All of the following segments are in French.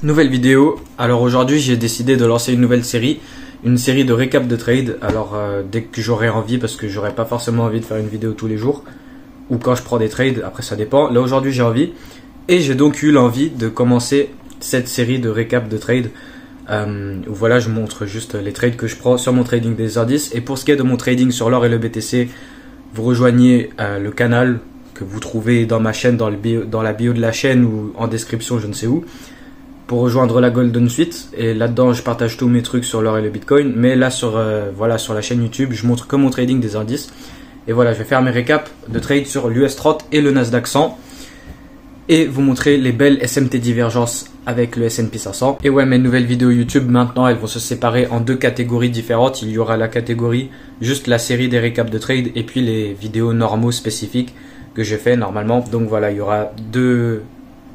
Nouvelle vidéo. Alors aujourd'hui j'ai décidé de lancer une série de récap de trade. Alors dès que j'aurai envie, parce que j'aurai pas forcément envie de faire une vidéo tous les jours, ou quand je prends des trades, après ça dépend. Là aujourd'hui j'ai envie, et j'ai donc eu l'envie de commencer cette série de récap de trade. Où voilà, je montre juste les trades que je prends sur mon trading des indices. Et pour ce qui est de mon trading sur l'or et le BTC, vous rejoignez le canal que vous trouvez dans ma chaîne, dans la bio de la chaîne ou en description, je ne sais où, pour rejoindre la Golden Suite. Et là-dedans, je partage tous mes trucs sur l'or et le Bitcoin. Mais là, sur la chaîne YouTube, je montre que mon trading des indices. Et voilà, je vais faire mes récaps de trade sur l'US 30 et le Nasdaq 100. Et vous montrer les belles SMT divergences avec le S&P 500. Et ouais, mes nouvelles vidéos YouTube, maintenant, elles vont se séparer en deux catégories différentes. Il y aura la catégorie, juste la série des récaps de trade, et puis les vidéos normaux spécifiques que je fais normalement. Donc voilà, il y aura deux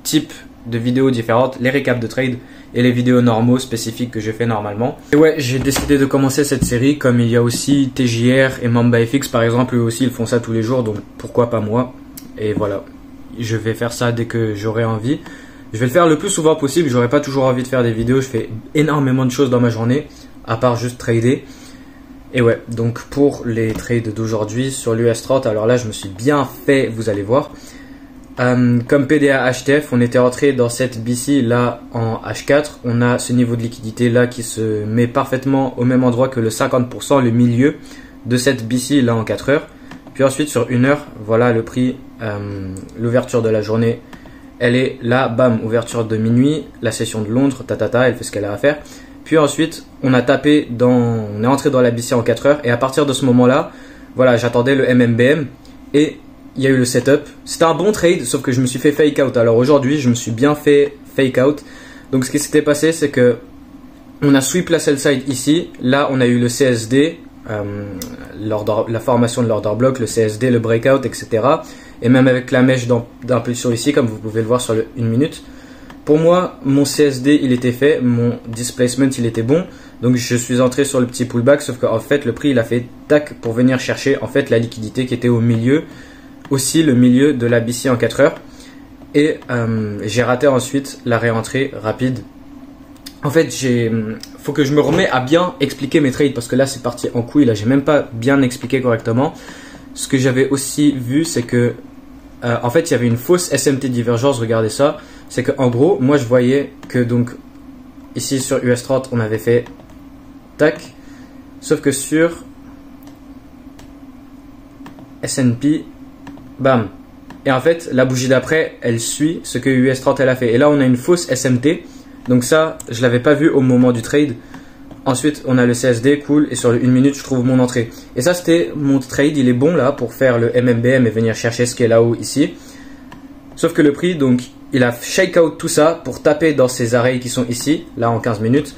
types de vidéos différentes, les récaps de trade et les vidéos normaux spécifiques que je fais normalement. Et ouais, j'ai décidé de commencer cette série, comme il y a aussi TJR et MambaFX par exemple, eux aussi ils font ça tous les jours, donc pourquoi pas moi. Et voilà, je vais faire ça dès que j'aurai envie. Je vais le faire le plus souvent possible, j'aurai pas toujours envie de faire des vidéos, je fais énormément de choses dans ma journée, à part juste trader. Et ouais, donc pour les trades d'aujourd'hui sur l'US 30, alors là je me suis bien fait, vous allez voir. Comme PDA HTF, on était rentré dans cette BC là en H4. On a ce niveau de liquidité là qui se met parfaitement au même endroit que le 50%, le milieu de cette BC là en 4 heures. Puis ensuite sur 1 heure, voilà le prix, l'ouverture de la journée, elle est là, bam, ouverture de minuit, la session de Londres, elle fait ce qu'elle a à faire. Puis ensuite, on est entré dans la BC en 4 heures et à partir de ce moment-là, voilà, j'attendais le MMBM et il y a eu le setup. C'était un bon trade, sauf que je me suis fait fake out. Alors aujourd'hui, je me suis bien fait fake out. Donc ce qui s'était passé, c'est que on a sweep la sell side ici. Là, on a eu le CSD, la formation de l'order block, le CSD, le breakout, etc. Et même avec la mèche d'impulsion ici, comme vous pouvez le voir sur le 1 minute. Pour moi, mon CSD, il était fait, mon displacement, il était bon. Donc je suis entré sur le petit pullback, sauf qu'en fait, le prix, il a fait tac pour venir chercher en fait la liquidité qui était au milieu. Aussi le milieu de la BC en 4 heures. Et j'ai raté ensuite la réentrée rapide. En fait, faut que je me remette à bien expliquer mes trades, parce que là c'est parti en couille, là j'ai même pas bien expliqué correctement. Ce que j'avais aussi vu, c'est que en fait il y avait une fausse SMT divergence, regardez ça. C'est que en gros, moi je voyais que donc ici sur US 30 on avait fait tac, sauf que sur S&P, bam. Et en fait, la bougie d'après, elle suit ce que US 30 elle a fait. Et là, on a une fausse SMT. Donc ça, je l'avais pas vu au moment du trade. Ensuite, on a le CSD, cool. Et sur le 1 minute, je trouve mon entrée. Et ça, c'était mon trade. Il est bon là pour faire le MMBM et venir chercher ce qui est là-haut ici. Sauf que le prix, donc, il a shake out tout ça pour taper dans ces arrêts qui sont ici, là en 15 minutes.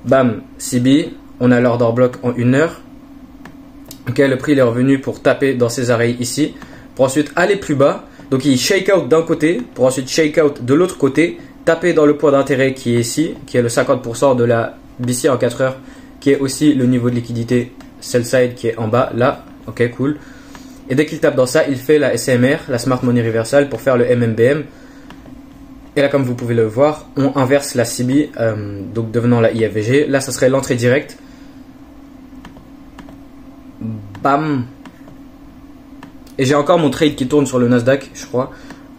Bam, CB. On a l'order block en 1 heure. Ok, le prix il est revenu pour taper dans ces arrêts ici, pour ensuite aller plus bas. Donc il shake out d'un côté, pour ensuite shake out de l'autre côté, taper dans le point d'intérêt qui est ici, qui est le 50% de la BC en 4 heures, qui est aussi le niveau de liquidité sell side qui est en bas, là. Ok, cool. Et dès qu'il tape dans ça, il fait la SMR, la Smart Money Reversal, pour faire le MMBM. Et là, comme vous pouvez le voir, on inverse la CB, donc devenant la IFVG. Là, ça serait l'entrée directe. Bam. Et j'ai encore mon trade qui tourne sur le Nasdaq, je crois.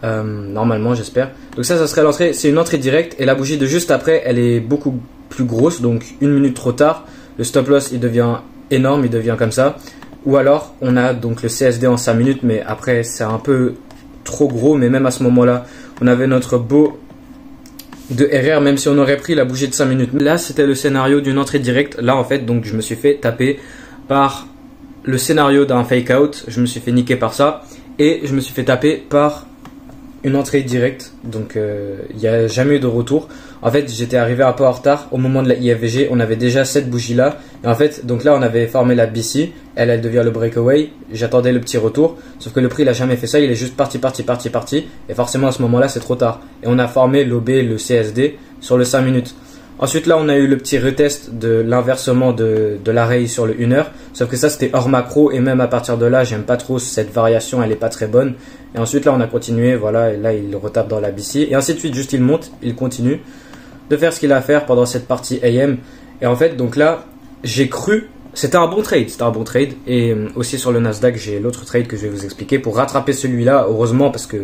Normalement, j'espère. Donc ça serait l'entrée. C'est une entrée directe. Et la bougie de juste après, elle est beaucoup plus grosse. Donc 1 minute trop tard. Le stop loss, il devient énorme. Il devient comme ça. Ou alors, on a donc le CSD en 5 minutes. Mais après, c'est un peu trop gros. Mais même à ce moment-là, on avait notre beau de RR. Même si on aurait pris la bougie de 5 minutes. Là, c'était le scénario d'une entrée directe. Là, en fait, donc je me suis fait taper par le scénario d'un fake out, je me suis fait niquer par ça et je me suis fait taper par une entrée directe. Donc il n'y a jamais eu de retour. En fait, j'étais arrivé un peu en retard au moment de la IFVG. On avait déjà cette bougie là et en fait, donc là on avait formé la BC. Elle devient le breakaway. J'attendais le petit retour, sauf que le prix il a jamais fait ça. Il est juste parti et forcément à ce moment là c'est trop tard et on a formé l'OB, le CSD sur le 5 minutes. Ensuite là on a eu le petit retest de l'inversement de l'array sur le 1 heure, sauf que ça c'était hors macro et même à partir de là j'aime pas trop cette variation, elle est pas très bonne. Et ensuite là on a continué, voilà, et là il retape dans la BC et ainsi de suite, juste il monte, il continue. de faire ce qu'il a à faire pendant cette partie AM. Et en fait, donc là, j'ai cru, c'était un bon trade, et aussi sur le Nasdaq, j'ai l'autre trade que je vais vous expliquer pour rattraper celui-là, heureusement, parce que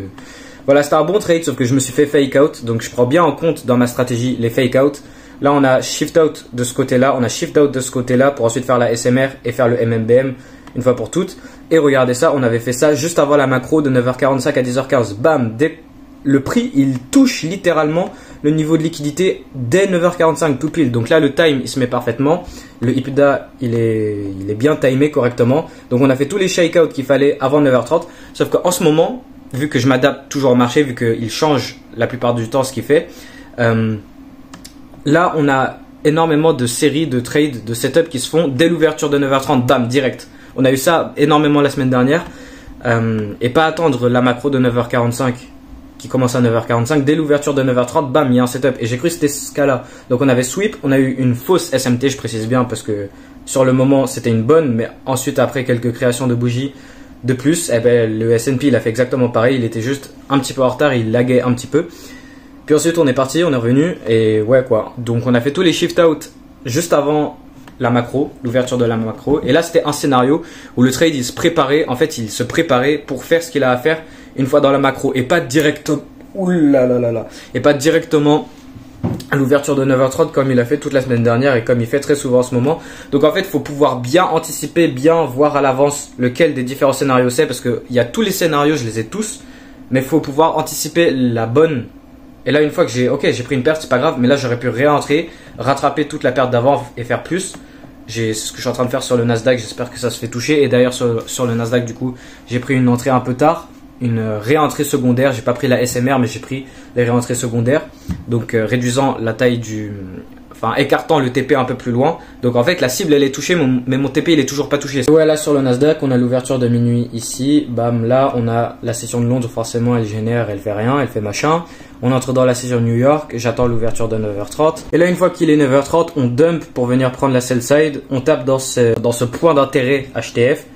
voilà, c'était un bon trade, sauf que je me suis fait fake out, donc je prends bien en compte dans ma stratégie les fake out. Là, on a shift out de ce côté-là, on a shift out de ce côté-là pour ensuite faire la SMR et faire le MMBM une fois pour toutes. Et regardez ça, on avait fait ça juste avant la macro de 9h45 à 10h15. Bam, le prix, il touche littéralement le niveau de liquidité dès 9h45 tout pile. Donc là, le time, il se met parfaitement. Le IPDA, il est bien timé correctement. Donc on a fait tous les shakeouts qu'il fallait avant 9h30. Sauf qu'en ce moment, vu que je m'adapte toujours au marché, vu qu'il change la plupart du temps ce qu'il fait, là, on a énormément de séries, de trades, de setups qui se font dès l'ouverture de 9h30, bam, direct. On a eu ça énormément la semaine dernière. Et pas attendre la macro de 9h45 qui commence à 9h45. Dès l'ouverture de 9h30, bam, il y a un setup. Et j'ai cru que c'était ce cas-là. Donc on avait sweep, on a eu une fausse SMT, je précise bien, parce que sur le moment, c'était une bonne. Mais ensuite, après quelques créations de bougies de plus, eh ben, le S&P, il a fait exactement pareil. Il était juste un petit peu en retard, il laguait un petit peu. Puis ensuite, on est parti, on est revenu. Et ouais, quoi. Donc on a fait tous les shift out juste avant la macro, l'ouverture de la macro. Et là, c'était un scénario où le trade, il se préparait. En fait, il se préparait pour faire ce qu'il a à faire une fois dans la macro. Et pas directement, et pas directement à l'ouverture de 9h30 comme il a fait toute la semaine dernière et comme il fait très souvent en ce moment. Donc en fait, il faut pouvoir bien anticiper, bien voir à l'avance lequel des différents scénarios c'est. Parce qu'il y a tous les scénarios, je les ai tous. Mais il faut pouvoir anticiper la bonne. Et là, une fois que j'ai pris une perte, c'est pas grave. Mais là, j'aurais pu réentrer, rattraper toute la perte d'avant et faire plus. C'est ce que je suis en train de faire sur le Nasdaq. J'espère que ça se fait toucher. Et d'ailleurs, sur le Nasdaq, du coup, j'ai pris une entrée un peu tard. Une réentrée secondaire. J'ai pas pris la SMR, mais j'ai pris les réentrées secondaires. Donc, réduisant la taille enfin, écartant le TP un peu plus loin. Donc, en fait, la cible, elle est touchée, mais mon TP, il est toujours pas touché. Ouais, là, sur le Nasdaq, on a l'ouverture de minuit ici. Bam, là, on a la session de Londres. Forcément, elle génère, elle fait rien, elle fait machin. On entre dans la session New York. J'attends l'ouverture de 9h30. Et là, une fois qu'il est 9h30, on dump pour venir prendre la sell side. On tape dans ce point d'intérêt HTF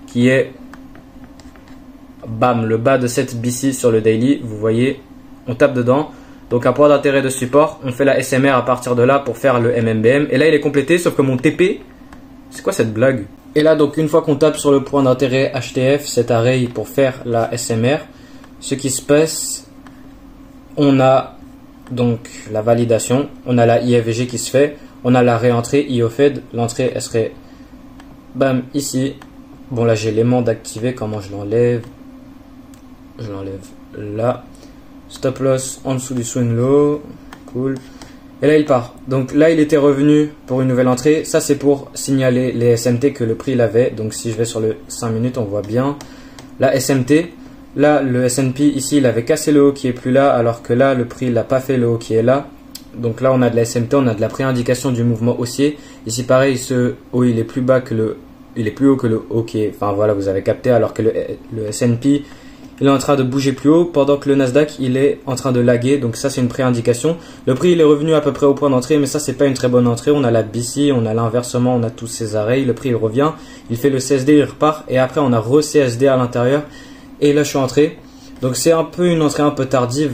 qui est, bam, le bas de cette BC sur le daily. Vous voyez, on tape dedans. Donc un point d'intérêt de support, on fait la SMR à partir de là pour faire le MMBM. Et là il est complété, sauf que mon TP, c'est quoi cette blague? Et là donc une fois qu'on tape sur le point d'intérêt HTF, cet array pour faire la SMR, ce qui se passe, on a donc la validation, on a la IFVG qui se fait, on a la réentrée IOFED, l'entrée elle serait, bam, ici. Bon là j'ai l'aimant d'activer, comment je l'enlève? Je l'enlève là. Stop loss en dessous du swing low. Cool. Et là, il part. Donc là, il était revenu pour une nouvelle entrée. Ça, c'est pour signaler les SMT que le prix l'avait. Donc si je vais sur le 5 minutes, on voit bien la SMT. Là, le S&P, ici, il avait cassé le haut qui est plus là. Alors que là, le prix n'a pas fait le haut qui est là. Donc là, on a de la SMT, on a de la préindication du mouvement haussier. Ici, pareil, ce haut, il est plus bas que le... Il est plus haut que le haut qui est... Enfin, voilà, vous avez capté. Alors que le S&P... il est en train de bouger plus haut pendant que le Nasdaq il est en train de laguer. Donc ça c'est une préindication. Le prix il est revenu à peu près au point d'entrée, mais ça c'est pas une très bonne entrée. On a la BC, on a l'inversement, on a tous ces arrêts. Le prix il revient, il fait le CSD, il repart et après on a re-CSD à l'intérieur. Et là je suis entré. Donc c'est un peu une entrée un peu tardive.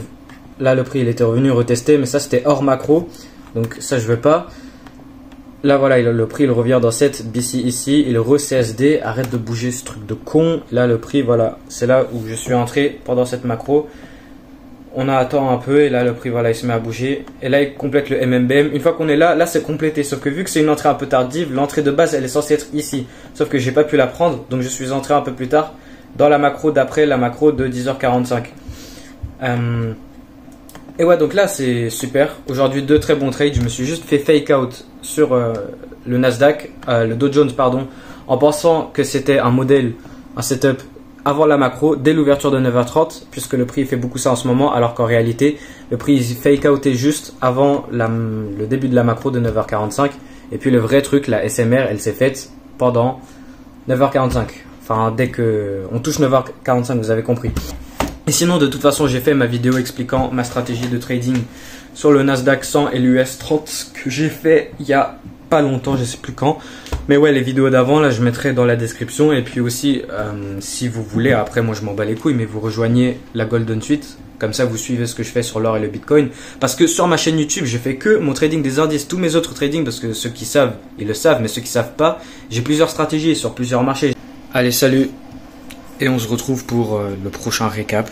Là le prix il était revenu retester, mais ça c'était hors macro. Donc ça je veux pas. Là voilà, le prix il revient dans cette BC ici, il re-CSD, arrête de bouger ce truc de con. Là le prix voilà, c'est là où je suis entré pendant cette macro. On attend un peu et là le prix voilà il se met à bouger. Et là il complète le MMBM. Une fois qu'on est là, là c'est complété. Sauf que vu que c'est une entrée un peu tardive, l'entrée de base elle est censée être ici. Sauf que j'ai pas pu la prendre, donc je suis entré un peu plus tard dans la macro d'après la macro de 10h45. Et ouais, donc là c'est super. Aujourd'hui 2 très bons trades. Je me suis juste fait fake out sur le Nasdaq, le Dow Jones pardon, en pensant que c'était un modèle, un setup avant la macro, dès l'ouverture de 9h30, puisque le prix fait beaucoup ça en ce moment, alors qu'en réalité le prix il fake outait juste avant le début de la macro de 9h45. Et puis le vrai truc, la SMR, elle s'est faite pendant 9h45. Enfin dès que on touche 9h45, vous avez compris. Et sinon, de toute façon, j'ai fait ma vidéo expliquant ma stratégie de trading sur le Nasdaq 100 et l'US 30 que j'ai fait il y a pas longtemps, je sais plus quand. Mais ouais, les vidéos d'avant, là, je mettrai dans la description. Et puis aussi, si vous voulez, après, moi, je m'en bats les couilles, mais vous rejoignez la Golden Suite. Comme ça, vous suivez ce que je fais sur l'or et le Bitcoin. Parce que sur ma chaîne YouTube, je fais que mon trading des indices, tous mes autres trading, parce que ceux qui savent, ils le savent, mais ceux qui savent pas, j'ai plusieurs stratégies sur plusieurs marchés. Allez, salut. Et on se retrouve pour le prochain récap.